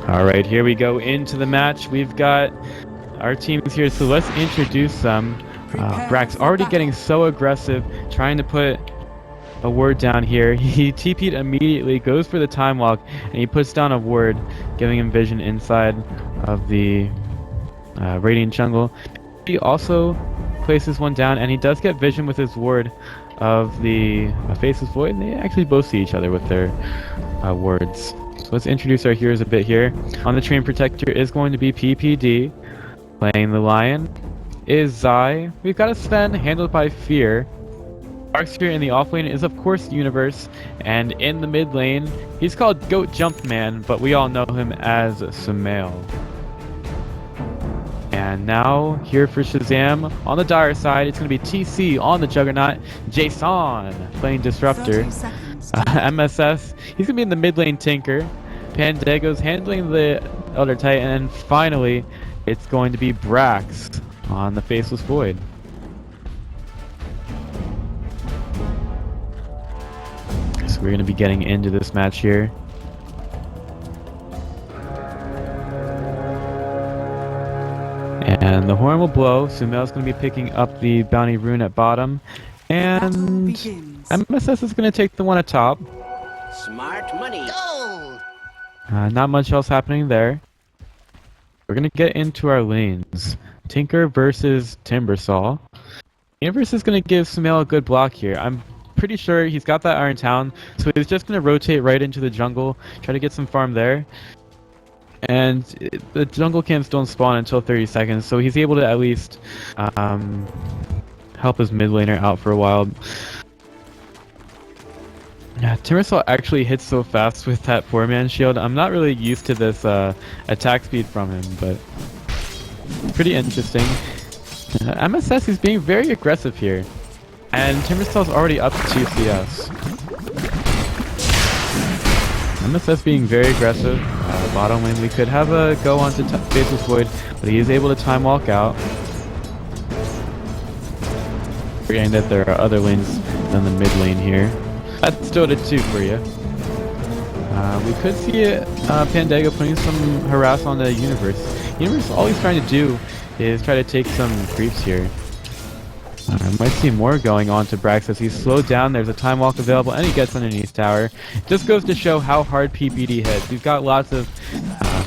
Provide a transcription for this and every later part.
Alright, here we go into the match. We've got our teams here, so let's introduce them. Brack's already getting so aggressive, trying to put a ward down here. He TP'd immediately, goes for the time walk, and he puts down a ward, giving him vision inside of the Radiant jungle. He also places one down, and he does get vision with his ward of the Faceless Void, and they actually both see each other with their wards. So let's introduce our heroes a bit here. On the Train Protector is going to be PPD. Playing the Lion is Zai. We've got a Sven, handled by Fear. Darksphere in the off lane is of course Universe, and in the mid lane, he's called Goat Jumpman, but we all know him as Sumail. And now, here for SHAZAM, on the Dire side, it's going to be TC on the Juggernaut, Jason playing Disruptor. MSS, he's going to be in the mid lane Tinker. Pandago's handling the Elder Titan, and finally, it's going to be Brax on the Faceless Void. So we're going to be getting into this match here. And the horn will blow. Sumail's going to be picking up the bounty rune at bottom. And MSS is going to take the one at top. Smart money. Gold. Not much else happening there. We're going to get into our lanes. Tinker versus Timbersaw. Universe is going to give Sumail a good block here. I'm pretty sure he's got that Iron Town, so he's just going to rotate right into the jungle, try to get some farm there. And the jungle camps don't spawn until 30 seconds, so he's able to at least help his mid laner out for a while. Yeah, Timbersaw actually hits so fast with that 4-man shield. I'm not really used to this attack speed from him, but pretty interesting. MSS is being very aggressive here, and Timbersaw's already up to 2 CS. MSS being very aggressive. Bottom lane, we could have a go onto Faceless Void, but he is able to time walk out. Forgetting that there are other lanes than the mid lane here. That's Dota 2 for you. We could see Pandago putting some harass on the Universe. Universe, all he's trying to do is try to take some creeps here. Might see more going on to Brax as he's slowed down. There's a time walk available, and he gets underneath tower. Just goes to show how hard PPD hits. He's got lots of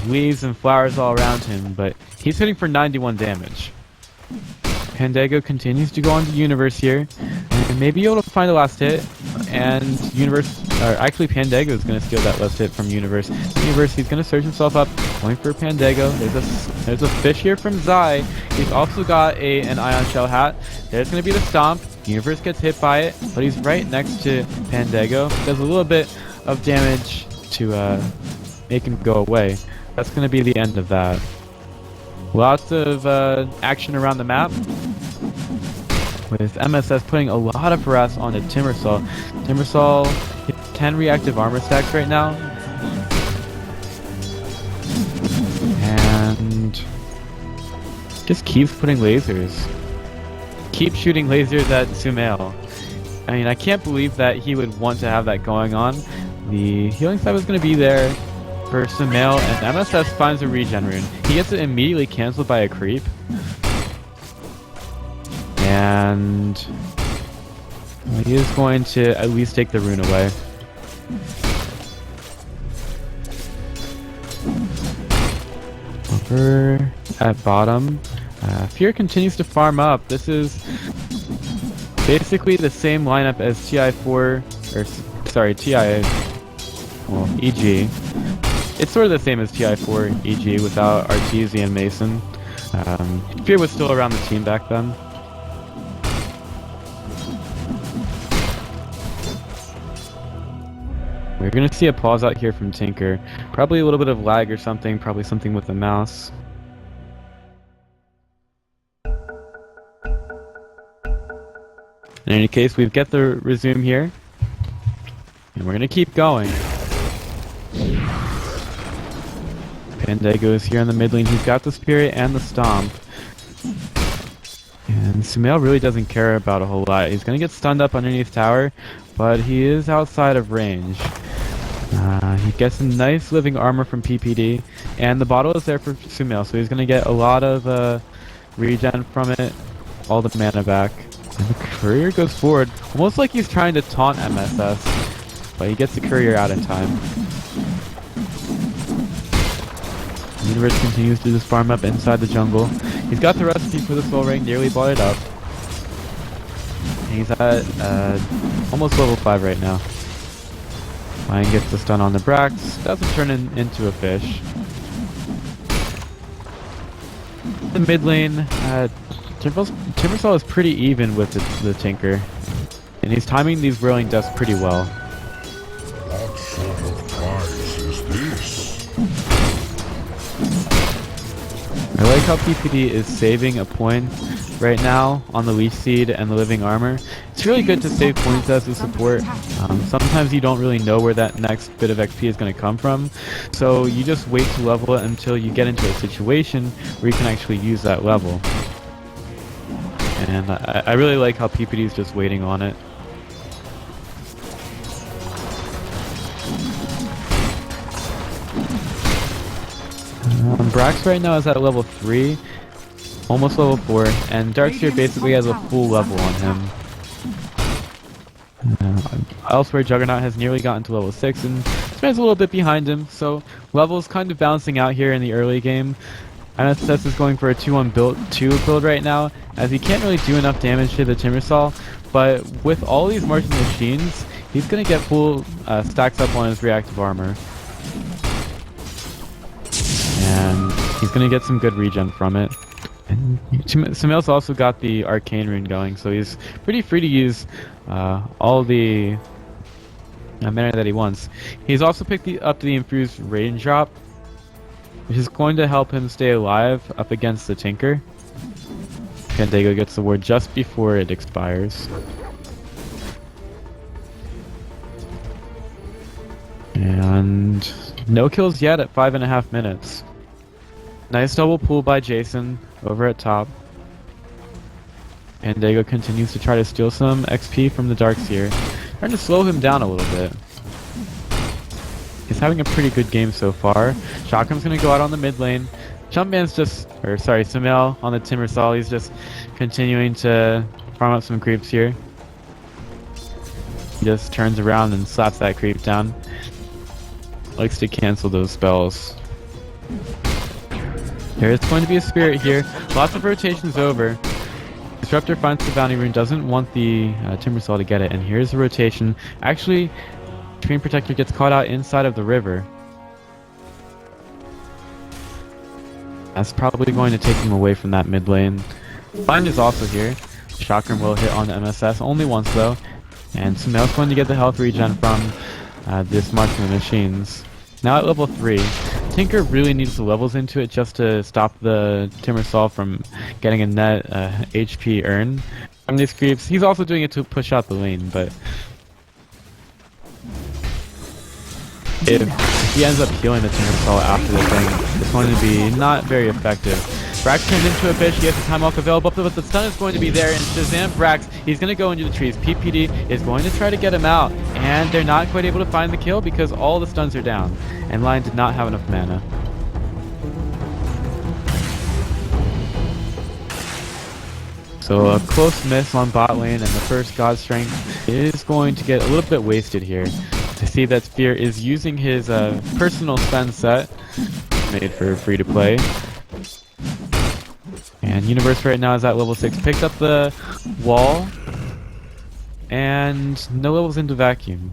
leaves and flowers all around him, but he's hitting for 91 damage. Pandago continues to go on to Universe here, and maybe able to find the last hit. And Universe, or actually Pandago is going to steal that last hit from Universe. Universe, he's going to search himself up, going for Pandago. There's a fish here from Zai. He's also got an Ion Shell hat. There's going to be the Stomp. Universe gets hit by it, but he's right next to Pandago. Does a little bit of damage to make him go away. That's going to be the end of that. Lots of action around the map, with MSS putting a lot of harass onto Timbersaw. Timbersaw hits 10 reactive armor stacks right now. And just keeps putting lasers. Keeps shooting lasers at Sumail. I mean, I can't believe that he would want to have that going on. The healing side was going to be there for Sumail, and MSS finds a regen rune. He gets it immediately cancelled by a creep. And he is going to at least take the rune away. Over at bottom, Fear continues to farm up. This is basically the same lineup as EG. It's sort of the same as TI4 EG without Arteezy and Mason. Fear was still around the team back then. We're gonna see a pause out here from Tinker. Probably a little bit of lag or something, probably something with the mouse. In any case, we've got the resume here. And we're gonna keep going. Pandago is here on the mid lane. He's got the Spirit and the Stomp. And Sumail really doesn't care about a whole lot. He's gonna get stunned up underneath tower, but he is outside of range. He gets some nice living armor from PPD, and the bottle is there for Sumail, so he's gonna get a lot of regen from it, all the mana back. And the courier goes forward, almost like he's trying to taunt MSS, but he gets the courier out in time. The universe continues to just farm up inside the jungle. He's got the recipe for the soul ring, nearly bought it up. And he's at almost level 5 right now. Lion gets the stun on the Brax, doesn't turn into a fish. The mid lane, Timbersaw is pretty even with the Tinker, and he's timing these whirling deaths pretty well. What sort of prize is this? I like how PPD is saving a point right now on the Leech Seed and the Living Armor. It's really good to save points as a support. Sometimes you don't really know where that next bit of XP is going to come from, so you just wait to level it until you get into a situation where you can actually use that level. And I really like how PPD is just waiting on it. Brax right now is at level 3, almost level 4, and Darkseer basically has a full level on him. Elsewhere, Juggernaut has nearly gotten to level 6, and Sven's a little bit behind him, so levels kind of balancing out here in the early game. MSS is going for a 2-1 build right now, as he can't really do enough damage to the Timbersaw, but with all these marching machines, he's going to get full stacks up on his reactive armor. And he's going to get some good regen from it. And Sumail's also got the Arcane Rune going, so he's pretty free to use all the mana that he wants. He's also picked up the Infused Raindrop, which is going to help him stay alive up against the Tinker. Pandego gets the ward just before it expires. And no kills yet at 5.5 minutes. Nice double pull by Jason over at top. Pandego continues to try to steal some XP from the Darkseer, trying to slow him down a little bit. He's having a pretty good game so far. Shotgun's gonna go out on the mid lane. Sumail on the Timbersaw. He's just continuing to farm up some creeps here. He just turns around and slaps that creep down. Likes to cancel those spells. There's going to be a spirit here. Lots of rotations over. Disruptor finds the bounty rune, doesn't want the Timbersaw to get it, and here's the rotation. Actually, Screen Protector gets caught out inside of the river. That's probably going to take him away from that mid lane. Bind is also here. Chakram will hit on the MSS, only once though. And Sumail's going to get the health regen from this Marksman Machines. Now at level 3, Tinker really needs the levels into it just to stop the Timbersaw from getting a net HP earn from these creeps. He's also doing it to push out the lane, but if he ends up healing the Timbersaw after the thing, it's going to be not very effective. Brax turned into a fish, he has the time walk available, but the stun is going to be there, and SHAZAM Brax, he's going to go into the trees. PPD is going to try to get him out, and they're not quite able to find the kill because all the stuns are down, and Lion did not have enough mana. So a close miss on bot lane, and the first God Strength is going to get a little bit wasted here. I see that Spear is using his personal stun set, made for free to play. And Universe right now is at level 6. Picked up the wall, and no levels into Vacuum.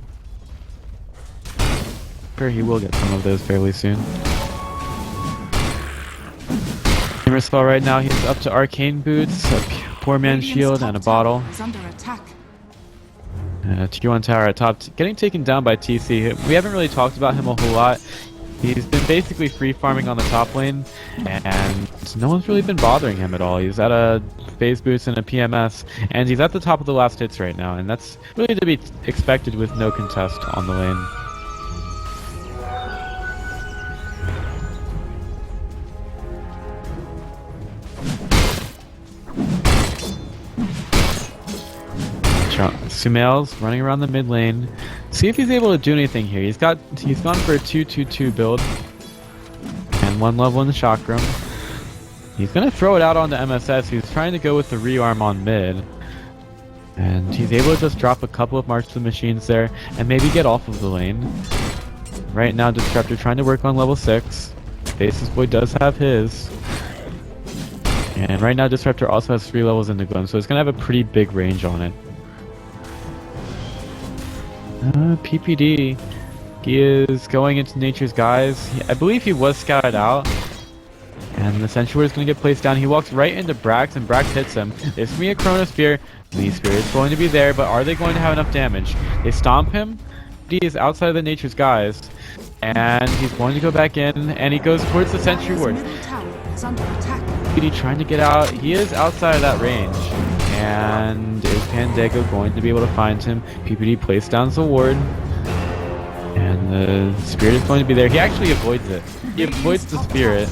Sure, he will get some of those fairly soon. Universe spell right now, he's up to Arcane Boots, a Poor Man's Shield, and a bottle. T1 tower at top, getting taken down by TC. We haven't really talked about him a whole lot. He's been basically free farming on the top lane, and no one's really been bothering him at all. He's at a phase boost and a PMS, and he's at the top of the last hits right now, and that's really to be expected with no contest on the lane. Sumail's running around the mid lane, See if he's able to do anything here. He's gone for a 2-2-2 build. And 1 level in the shock room. He's gonna throw it out onto MSS. He's trying to go with the rearm on mid. And he's able to just drop a couple of marks to the machines there and maybe get off of the lane. Right now, Disruptor trying to work on level 6. Basis Boy does have his. And right now, Disruptor also has 3 levels in the gun, so it's gonna have a pretty big range on it. PPD. He is going into Nature's Guise. I believe he was scouted out. And the Sentry is going to get placed down. He walks right into Brax, and Brax hits him. There's going to be a Chronosphere. The Spirit is going to be there, but are they going to have enough damage? They stomp him. He is outside of the Nature's Guise. And he's going to go back in, and he goes towards the Sentry Ward. PPD trying to get out. He is outside of that range. And is Pandego going to be able to find him? PPD placed down the ward. And the Spirit is going to be there. He actually avoids it. He avoids the Spirit.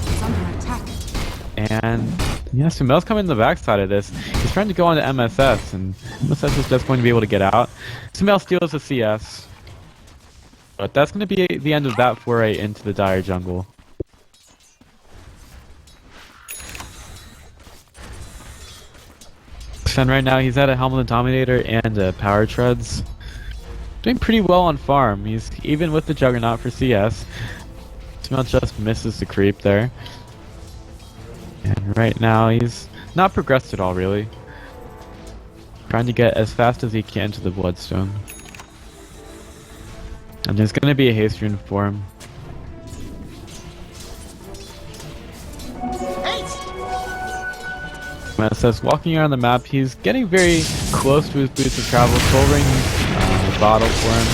And yeah, Sumel's coming in the backside of this. He's trying to go on to MSS, and MSS is just going to be able to get out. Sumel steals the CS. But that's going to be the end of that foray into the Dire jungle. Sven right now, he's at a Helm of the Dominator and Power Treads. Doing pretty well on farm. He's even with the Juggernaut for CS. Sumel just misses the creep there. And right now, he's not progressed at all, really. Trying to get as fast as he can to the Bloodstone. And there's going to be a haste rune for him. MSS walking around the map, he's getting very close to his boots of travel. Soul Ring bottle for him.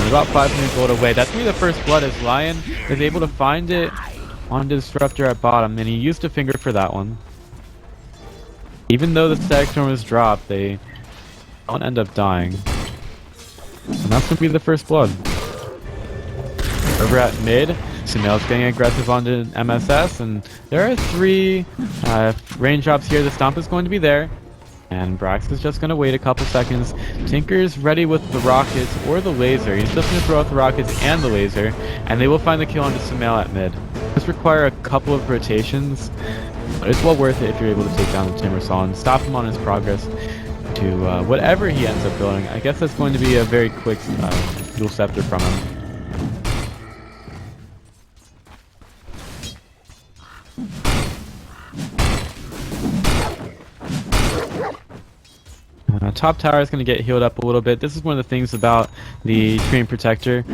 And about 500 gold away. That's going to be the first blood as Lion is able to find it on Disruptor at bottom, and he used a finger for that one. Even though the Static Storm was dropped, they don't end up dying. And that's going to be the first blood. Over at mid, Sumel's getting aggressive onto MSS, and there are 3 raindrops here. The Stomp is going to be there. And Brax is just going to wait a couple seconds. Tinker's ready with the rockets or the laser. He's just going to throw out the rockets and the laser, and they will find the kill onto Sumel at mid. This require a couple of rotations, but it's well worth it if you're able to take down the Timbersaw and stop him on his progress to whatever he ends up building. I guess that's going to be a very quick dual scepter from him. Top tower is going to get healed up a little bit. This is one of the things about the Treant Protector.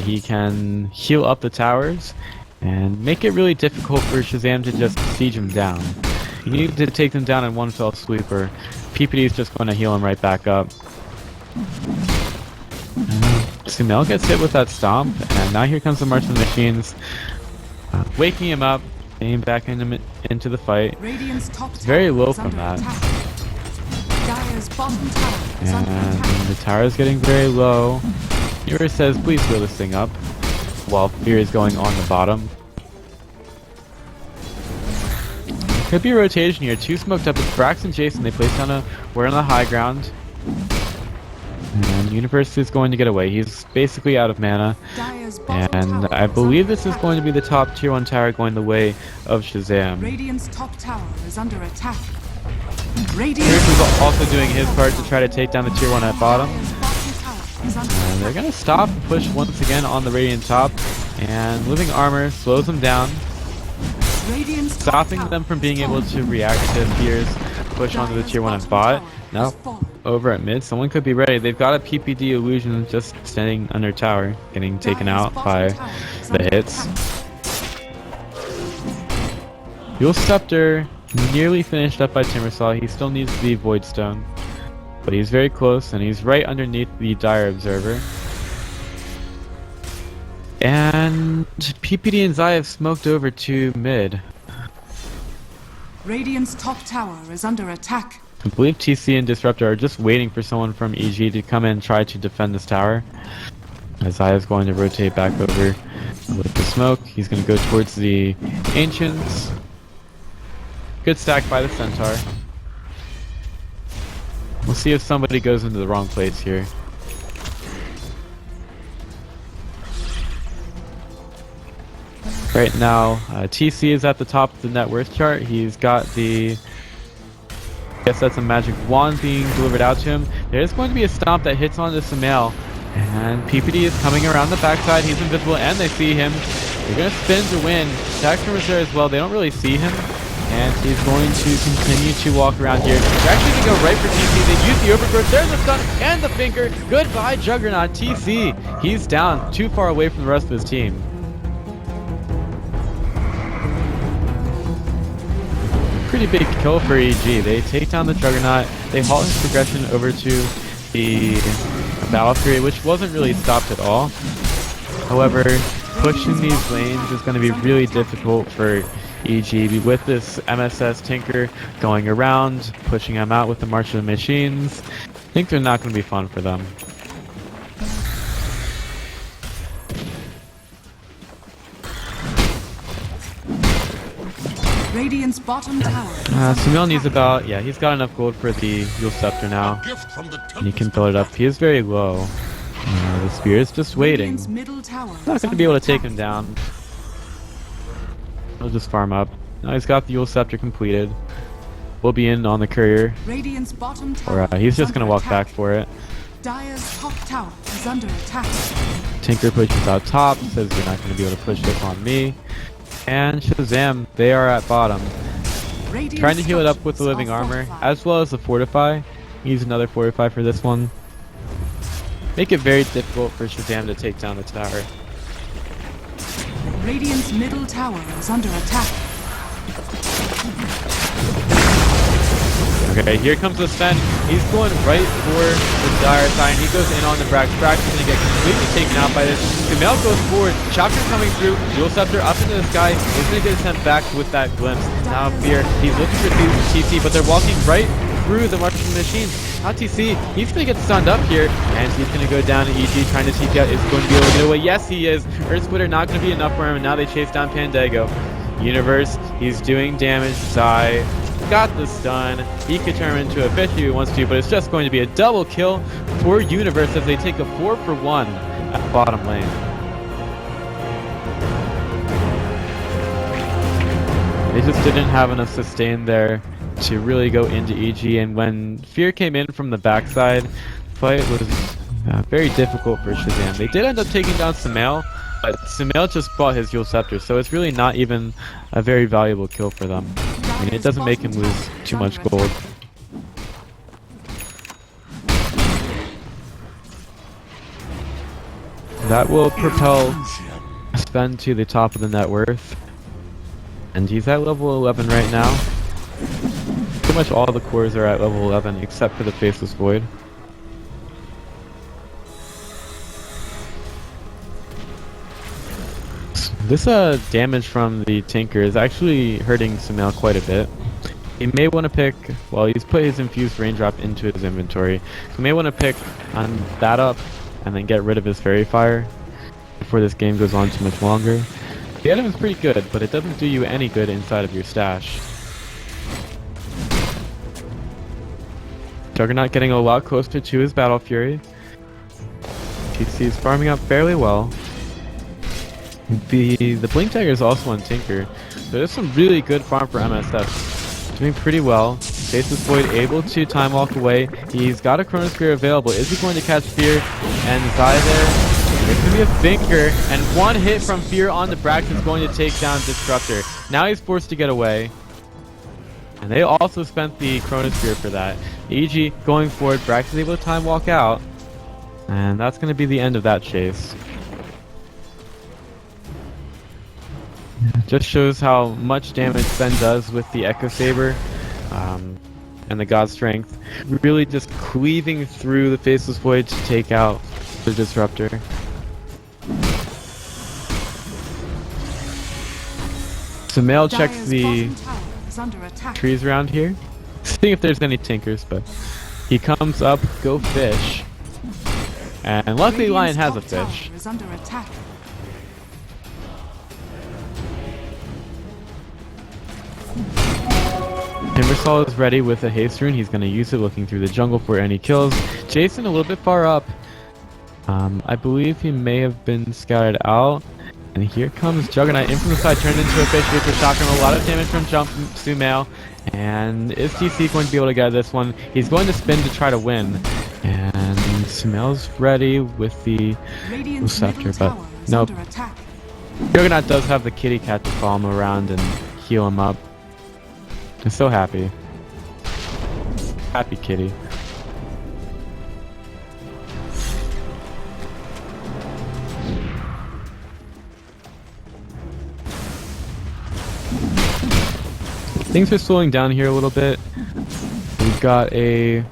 He can heal up the towers and make it really difficult for SHAZAM to just siege him down. You need to take them down in one fell swoop, or PPD is just going to heal him right back up. Sumel gets hit with that stomp, and now here comes the March of the Machines, waking him up, getting back into the fight. It's very low from that. And the tower is getting very low. Nero says, please heal this thing up, while Fear is going on the bottom. Could be a rotation here. 2 smoked up. It's Brax and Jason. They place down we're on the high ground. And Universe is going to get away. He's basically out of mana. And I believe this is going to be the top tier 1 tower going the way of SHAZAM. Radiant's top tower is under attack. Radiant is also doing his part to try to take down the tier 1 at bottom. And they're going to stop and push once again on the Radiant top. And Living Armor slows them down, stopping them from being able to react to Fear's push onto the tier 1 at bot. Now, over at mid, someone could be ready. They've got a PPD illusion just standing under tower, getting taken out by the hits. Dual Scepter nearly finished up by Timbersaw. He still needs the Void Stone, but he's very close, and he's right underneath the Dire Observer. And PPD and Zai have smoked over to mid. Radiant's top tower is under attack. I believe TC and Disruptor are just waiting for someone from EG to come in and try to defend this tower. As Zai is going to rotate back over with the smoke. He's going to go towards the Ancients. Good stack by the Centaur. We'll see if somebody goes into the wrong place here. Right now, TC is at the top of the net worth chart. He's got the... I guess that's a magic wand being delivered out to him. There's going to be a stomp that hits onto Sumail. And PPD is coming around the backside. He's invisible and they see him. They're going to spin to win. Taxman was there as well. They don't really see him. And he's going to continue to walk around here. They're actually going to go right for TC. They use the overgrowth. There's the stun and the finger. Goodbye, Juggernaut. TC, he's down too far away from the rest of his team. Pretty big kill for EG. They take down the Juggernaut. They halt his progression over to the Battle Fury, which wasn't really stopped at all. However, pushing these lanes is going to be really difficult for EG with this MSS Tinker going around, pushing them out with the March of the Machines. I think they're not going to be fun for them. Radiant's bottom tower. Sumail needs about, yeah, he's got enough gold for the Yule Scepter now. And he can fill it up. He is very low. The spear is just waiting. Not going to be able to take him down. He'll just farm up. Now he's got the Yule Scepter completed. We'll be in on the courier. Radiant's bottom tower Or he's just going to walk back for it. Dire's top tower is under attack. Tinker pushes out top, says you're not going to be able to push this on me. And SHAZAM, they are at bottom. Radiant Trying to heal it up with the structures living are armor, fortified. as well as the fortify. Use another fortify for this one. Make it very difficult for SHAZAM to take down the tower. Radiant's middle tower is under attack. Okay, here comes the Sven. He's going right for the Dire sign. He goes in on the Brax. Brax is going to get completely taken out by this. Sumail goes forward. Chapter coming through. Yule Scepter up into the sky. He's going to get sent back with that glimpse. Now Fear. He's looking for TC, but they're walking right through the Martian machines. Not TC. He's going to get stunned up here, and he's going to go down to EG trying to TP out. Is going to be able to get away. Yes, he is. Earth Splitter not going to be enough for him, and now they chase down Pandago. Universe, he's doing damage. Zai got the stun. He could turn into a fish if he wants to, but it's just going to be a double kill for Universe as they take a 4-for-1 at bottom lane. They just didn't have enough sustain there to really go into EG, and when Fear came in from the backside, the fight was very difficult for SHAZAM. They did end up taking down Sumail, but Sumail just bought his Yule Scepter, so it's really not even a very valuable kill for them. I mean, it doesn't make him lose too much gold. That will propel Sven to the top of the net worth. And he's at level 11 right now. Pretty much all the cores are at level 11 except for the Faceless Void. This damage from the Tinker is actually hurting Sumail quite a bit. He may want to pick, well, he's put his infused raindrop into his inventory. He may want to pick on that up and then get rid of his Fairy Fire before this game goes on too much longer. The item is pretty good, but it doesn't do you any good inside of your stash. Juggernaut getting a lot closer to his Battle Fury. TC is farming up fairly well. The Blink Dagger is also on Tinker, so there's some really good farm for MSS. Doing pretty well. Faceless Void able to time walk away. He's got a Chrono Spear available. Is he going to catch Fear? And Zai there. There's going to be a finger, and one hit from Fear on the Brax is going to take down Disruptor. Now he's forced to get away. And they also spent the Chrono Spear for that. EG going forward. Brax is able to time walk out. And that's going to be the end of that chase. Just shows how much damage Sven does with the Echo Saber and the God Strength. Really just cleaving through the Faceless Void to take out the Disruptor. Sumail checks the trees around here, seeing if there's any Tinkers, but he comes up, go fish. And luckily Lion has a fish. Timbersol is ready with a haste rune. He's going to use it looking through the jungle for any kills. Jason a little bit far up. I believe he may have been scouted out. And here comes Juggernaut in from the side, turned into a fish with the shotgun. A lot of damage from Jump Sumail. And is TC going to be able to get this one? He's going to spin to try to win. And Sumail's ready with the Scepter, but nope. Juggernaut does have the kitty cat to follow him around and heal him up. I'm so happy. Happy kitty. Things are slowing down here a little bit. We've got a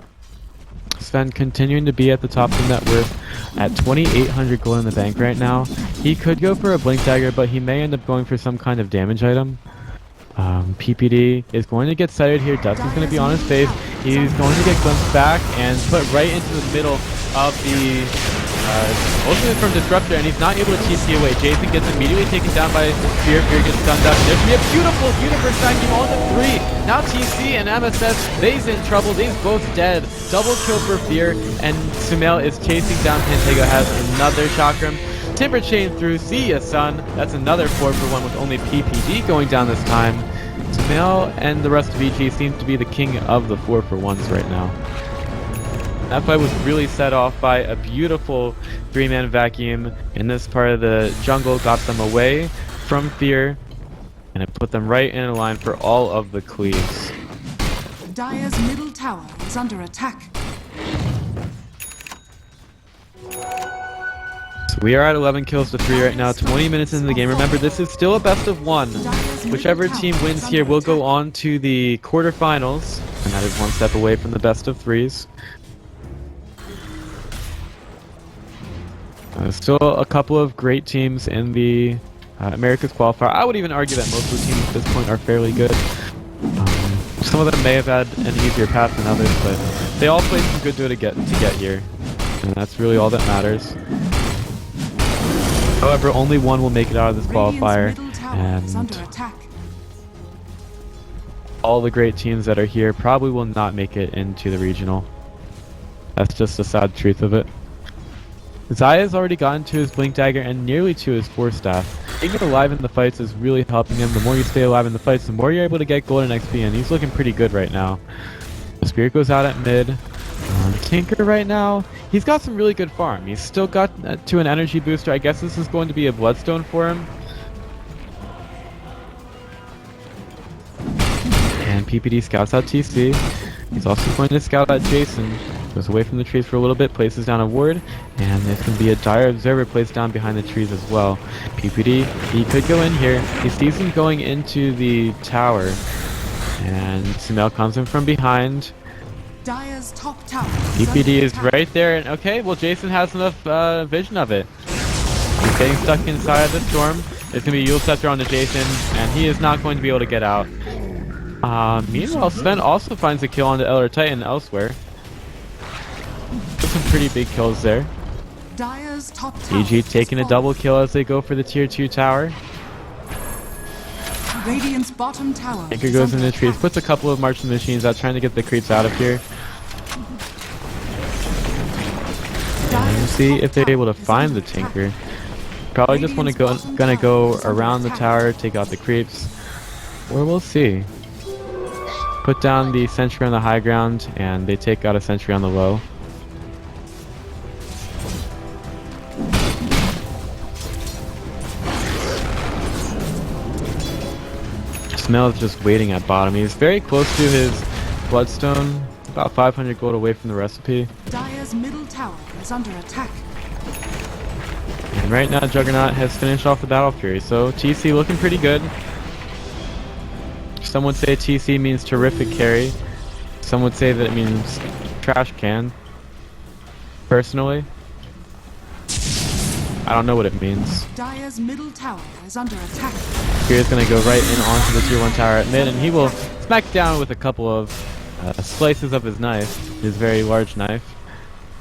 Sven continuing to be at the top of the net worth at 2,800 gold in the bank right now. He could go for a Blink Dagger, but he may end up going for some kind of damage item. PPD is going to get sighted here. Dustin's going to be on his face. He's going to get glimpsed back and put right into the middle of the ultimate from Disruptor, and he's not able to TC away. Jason gets immediately taken down by Fear. Fear gets stunned up. There's going to be a beautiful Universe vacuum on the 3. Now TC and MSS, they's in trouble. They's both dead. Double kill for Fear, and Sumail is chasing down Pantego, has another chakram. Timber Chain through, see ya son. That's another 4-for-1 with only PPD going down this time. Sumail and the rest of EG seems to be the king of the 4-for-1s right now. That fight was really set off by a beautiful 3-man vacuum in this part of the jungle, got them away from Fear, and it put them right in a line for all of the cleaves. Dire's middle tower is under attack. So we are at 11 kills to 3 right now, 20 minutes into the game. Remember, this is still a best of 1. Whichever team wins here will go on to the quarterfinals, and that is 1 step away from the best of 3s. Still a couple of great teams in the America's Qualifier. I would even argue that most of the teams at this point are fairly good. Some of them may have had an easier path than others, but they all played some good to get here, and that's really all that matters. However, only one will make it out of this qualifier, and all the great teams that are here probably will not make it into the regional. That's just the sad truth of it. Zaya's already gotten to his Blink Dagger and nearly to his Force Staff. Staying alive in the fights is really helping him. The more you stay alive in the fights, the more you're able to get gold and XP, and he's looking pretty good right now. The Spirit goes out at mid. Tinker right now, he's got some really good farm. He's still got to an energy booster. I guess this is going to be a Bloodstone for him. And PPD scouts out TC. He's also going to scout out Jason. Goes away from the trees for a little bit, places down a ward, and there's going to be a Dire Observer placed down behind the trees as well. PPD, he could go in here. He sees him going into the tower, and Sumail comes in from behind. Dire's top tower. PPD is right there, and okay, well Jason has enough vision of it. He's getting stuck inside of the storm. There's going to be a Yule Scepter on the Jason, and he is not going to be able to get out. Meanwhile, Sven also finds a kill on the Elder Titan elsewhere. Some pretty big kills there. Dire's top tower EG taking a double kill as they go for the tier 2 tower. Radiant's bottom tower. Tinker goes into the trees, puts a couple of marching machines out trying to get the creeps out of here. And we'll see if they're able to find the Tinker. Probably just want to gonna go around the tower, take out the creeps. Or we'll see. Put down the sentry on the high ground, and they take out a sentry on the low. Sumail is just waiting at bottom. He's very close to his Bloodstone, about 500 gold away from the recipe. Dire's middle tower is under attack. And right now Juggernaut has finished off the Battle Fury, so TC looking pretty good. Some would say TC means terrific carry. Some would say that it means trash can. Personally, I don't know what it means. Dire's middle tower is under attack. Spear's gonna go right in onto the tier 1 tower at mid, and he will smack down with a couple of slices of his knife, his very large knife.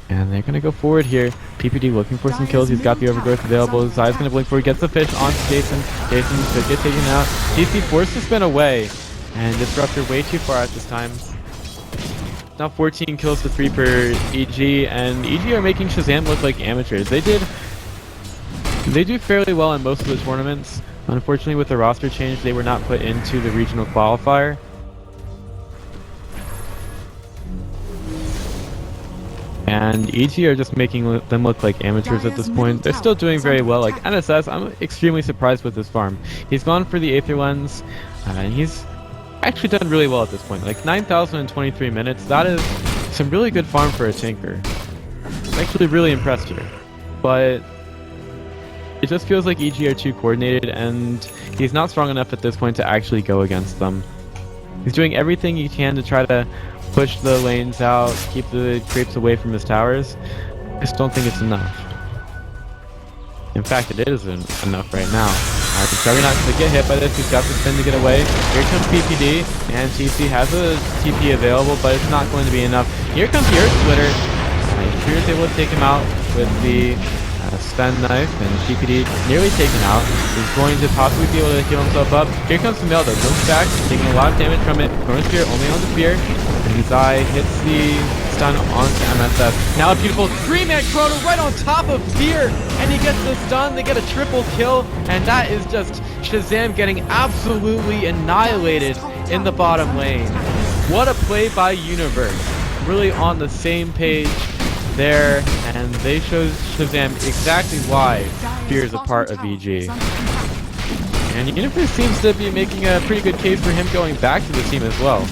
And they're gonna go forward here. PPD looking for some kills. He's got the overgrowth available. Zai's gonna blink for it, gets the fish onto Jason. Jason could get taken out. TC forced to spin away, and Disruptor way too far at this time. Now 14 kills to 3 for EG, and EG are making SHAZAM look like amateurs. They did They do fairly well in most of the tournaments. Unfortunately, with the roster change, they were not put into the regional qualifier. And EG are just making them look like amateurs at this point. They're still doing very well. Like NSS, I'm extremely surprised with this farm. He's gone for the Aether Lens, and he's actually done really well at this point. Like 9,023 minutes, that is some really good farm for a Tinker. I'm actually really impressed here. But it just feels like EG are too coordinated, and he's not strong enough at this point to actually go against them. He's doing everything he can to try to push the lanes out, keep the creeps away from his towers. I just don't think it's enough. In fact, it isn't enough right now. The Juggernaut's gonna get hit by this. He's got the spin to get away. Here comes PPD, and TC has a TP available, but it's not going to be enough. Here comes the Earth Splitter. Here is able to take him out with the Sven knife, and PPD nearly taken out. He's going to possibly be able to heal himself up. Here comes Samel though, goes back, taking a lot of damage from it. Chronosphere only on the spear, and his eye hits the stun onto MSF. Now a beautiful 3-man Chrono right on top of Fear, and he gets the stun. They get a triple kill, and that is just SHAZAM getting absolutely annihilated in the bottom lane. What a play by Universe. Really on the same page there, and they show SHAZAM exactly why Fear is a part of EG. And Universe seems to be making a pretty good case for him going back to the team as well.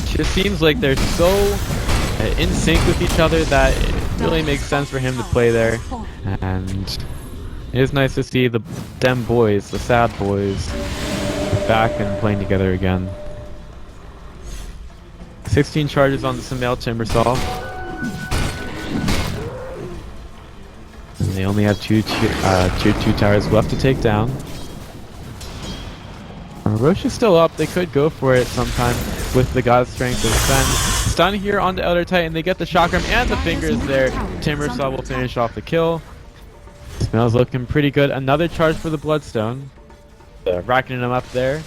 It just seems like they're so in sync with each other that it really makes sense for him to play there. And it is nice to see them boys, the sad boys, back and playing together again. 16 charges on the Samel Timbersaw. And they only have tier 2 towers left to take down. Roche is still up. They could go for it sometime with the God Strength of Sven. Stun here on the Elder Titan. They get the Chakram and the fingers there. Timbersaw will finish off the kill. Smells looking pretty good. Another charge for the Bloodstone. Racking him up there.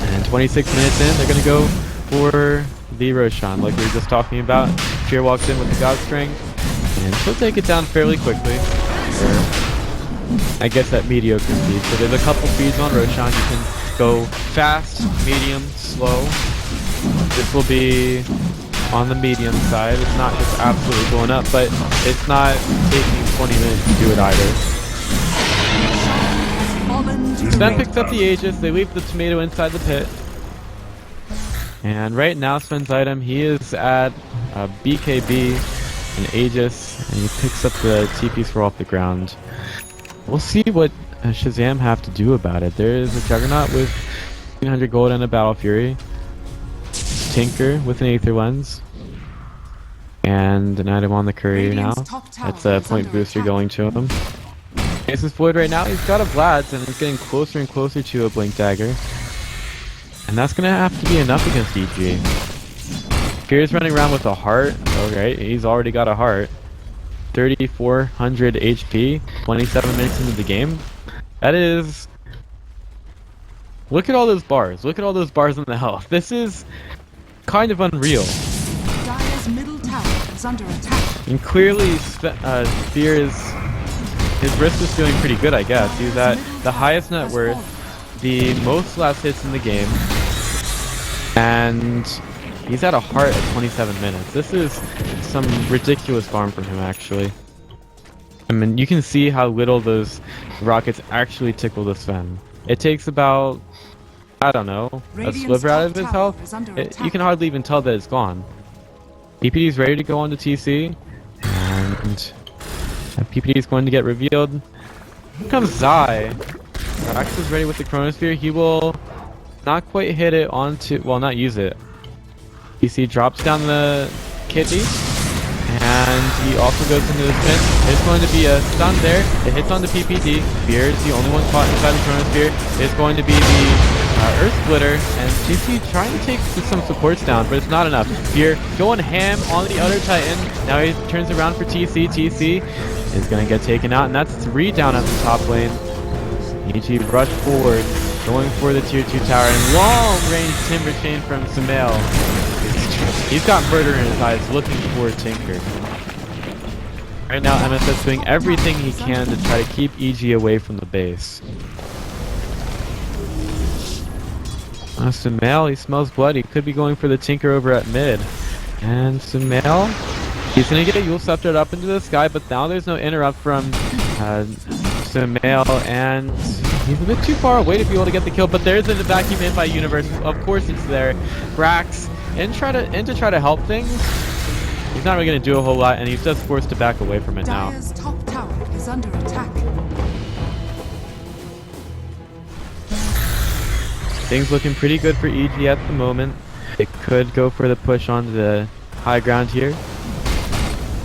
And 26 minutes in, they're going to go for the Roshan, like we were just talking about. Fear walks in with the God Strength, and she'll take it down fairly quickly. I guess at mediocre speed. So there's a couple speeds on Roshan. You can go fast, medium, slow. This will be on the medium side. It's not just absolutely going up, but it's not taking 20 minutes to do it either. Sven picks up the Aegis. They leave the tomato inside the pit. And right now, Sven's item, he is at BKB, an Aegis, and he picks up the TP throw off the ground. We'll see what SHAZAM have to do about it. There is a Juggernaut with 300 gold and a Battle Fury. Tinker with an Aether Lens. And an item on the courier now. That's a point booster going to him. Aces Void right now, he's got a Vlad's and he's getting closer and closer to a Blink Dagger. And that's going to have to be enough against EG. Fear's running around with a heart. Okay, he's already got a heart. 3,400 HP, 27 minutes into the game. That is... Look at all those bars. Look at all those bars on the health. This is kind of unreal. Dire's middle tower is under attack. And clearly, Fear is... His wrist is doing pretty good, I guess. He's at the highest net worth, the most last hits in the game, and he's at a heart at 27 minutes. This is some ridiculous farm from him, actually. I mean, you can see how little those rockets actually tickle the Sven. It takes about, I don't know, a sliver out of his health. You can hardly even tell that it's gone. PPD is ready to go on to TC, and PPD is going to get revealed. Here comes Zai. Rax is ready with the Chronosphere. He will not quite hit it onto, well, not use it. PC drops down the Kitty, and he also goes into the spin. There's going to be a stun there. It hits on the PPD. Fear is the only one caught inside the Chronosphere. It's going to be the Earth Splitter, and GC trying to take some supports down, but it's not enough. Fear going ham on the other Titan. Now he turns around for TC. TC is going to get taken out, and that's 3 down at the top lane. EG rush forward, going for the tier 2 tower, and long range Timber Chain from Samel. He's got murder in his eyes, looking for Tinker. Right now, MSS doing everything he can to try to keep EG away from the base. Sumail, he smells blood. He could be going for the Tinker over at mid. And Sumail, he's going to get Yule Sceptered up into the sky, but now there's no interrupt from Sumail, and he's a bit too far away to be able to get the kill, but there's a vacuum in by Universe. Of course it's there. Brax, in to try to help things. He's not really going to do a whole lot, and he's just forced to back away from it now. Dire's top tower is under attack. Things looking pretty good for EG at the moment. It could go for the push onto the high ground here.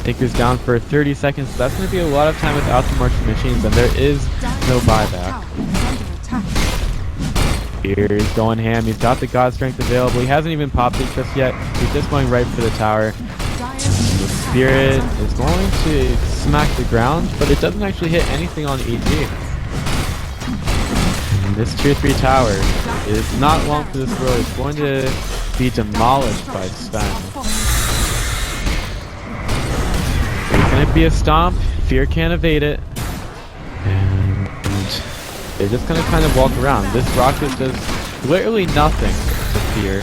Tinker's down for 30 seconds, so that's going to be a lot of time without the marching machines, and there is no buyback. Here he's going ham. He's got the God Strength available. He hasn't even popped it just yet. He's just going right for the tower. The Spirit is going to smack the ground, but it doesn't actually hit anything on EG. And this tier 3 tower is not long for this world. It's going to be demolished by Sven. It's going to be a stomp. Fear can't evade it. And they're just going to kind of walk around. This rocket does literally nothing to Fear.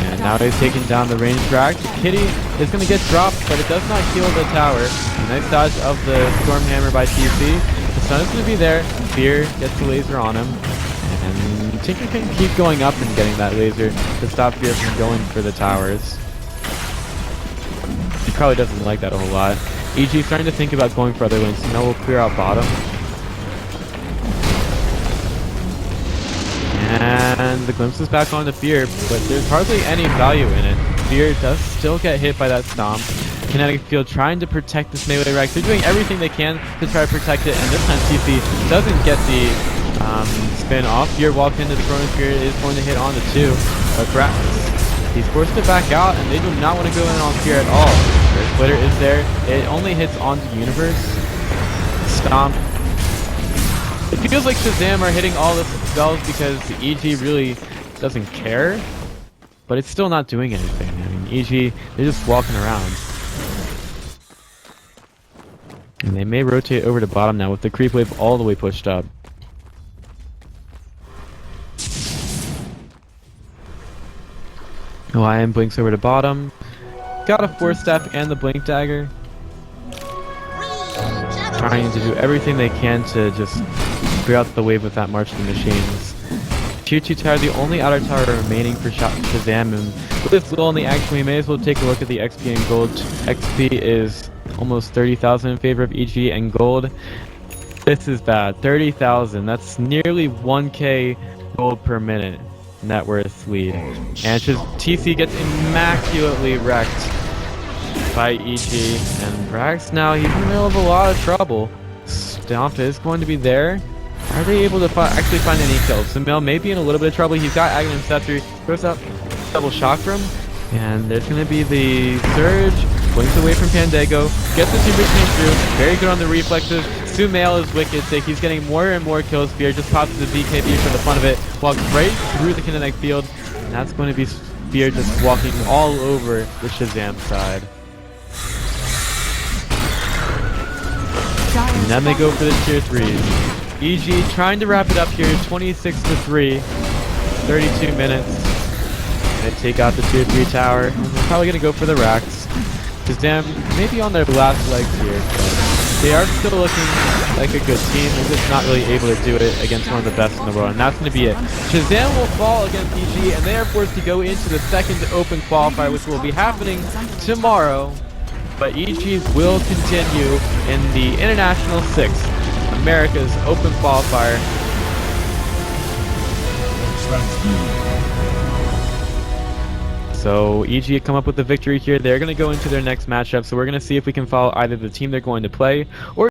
And now he's taking down the range drag. Kitty is going to get dropped, but it does not heal the tower. Nice dodge of the Storm Hammer by TC. The sun is going to be there. Fear gets the laser on him. And Tinker can keep going up and getting that laser to stop Fear from going for the towers. He probably doesn't like that a whole lot. EG is starting to think about going for other lanes. So now we'll clear out bottom. And the glimpse is back onto Fear, but there's hardly any value in it. Fear does still get hit by that stomp. Kinetic Field trying to protect this melee Rex. They're doing everything they can to try to protect it, and this time TC doesn't get the spin off. Fear walked into the Chronosphere, is going to hit on the 2, but Brax, he's forced to back out, and they do not want to go in on Fear at all. Their splitter is there. It only hits onto Universe. Stomp. It feels like SHAZAM are hitting all the spells because EG really doesn't care, but it's still not doing anything. I mean, EG, they're just walking around. And they may rotate over to bottom now with the creep wave all the way pushed up. Lion blinks over to bottom. Got a 4-step and the blink dagger. Trying to do everything they can to just clear out the wave with that march of the machines. Tier 2 tower, the only outer tower remaining for SHAZAM, and with this little in the action, we may as well take a look at the XP and gold. XP is almost 30,000 in favor of EG, and gold, this is bad. 30,000, that's nearly 1k gold per minute net worth lead. And TC gets immaculately wrecked by EG, and Brax now, he's in the middle of a lot of trouble. Stomp is going to be there. Are they able to actually find any kills? Sumail may be in a little bit of trouble. He's got Aghanim Scepter, throws up double shock from, and there's going to be the Surge, blinks away from Pandego, gets the Super Chain through, very good on the reflexes. Sumail is wicked sick, he's getting more and more kills. Fear just pops the VKB for the fun of it, walks right through the kinetic field, and that's going to be Fear just walking all over the SHAZAM side. And then they go for the tier 3s. EG trying to wrap it up here, 26-3, 32 minutes. They take out the tier 3 tower. They're probably going to go for the racks. SHAZAM maybe on their last legs here, but they are still looking like a good team. They're just not really able to do it against one of the best in the world, and that's going to be it. SHAZAM will fall against EG, and they are forced to go into the second open qualifier, which will be happening tomorrow. But EG will continue in the International 6, America's open qualifier. So EG come up with the victory here. They're going to go into their next matchup, so we're going to see if we can follow either the team they're going to play or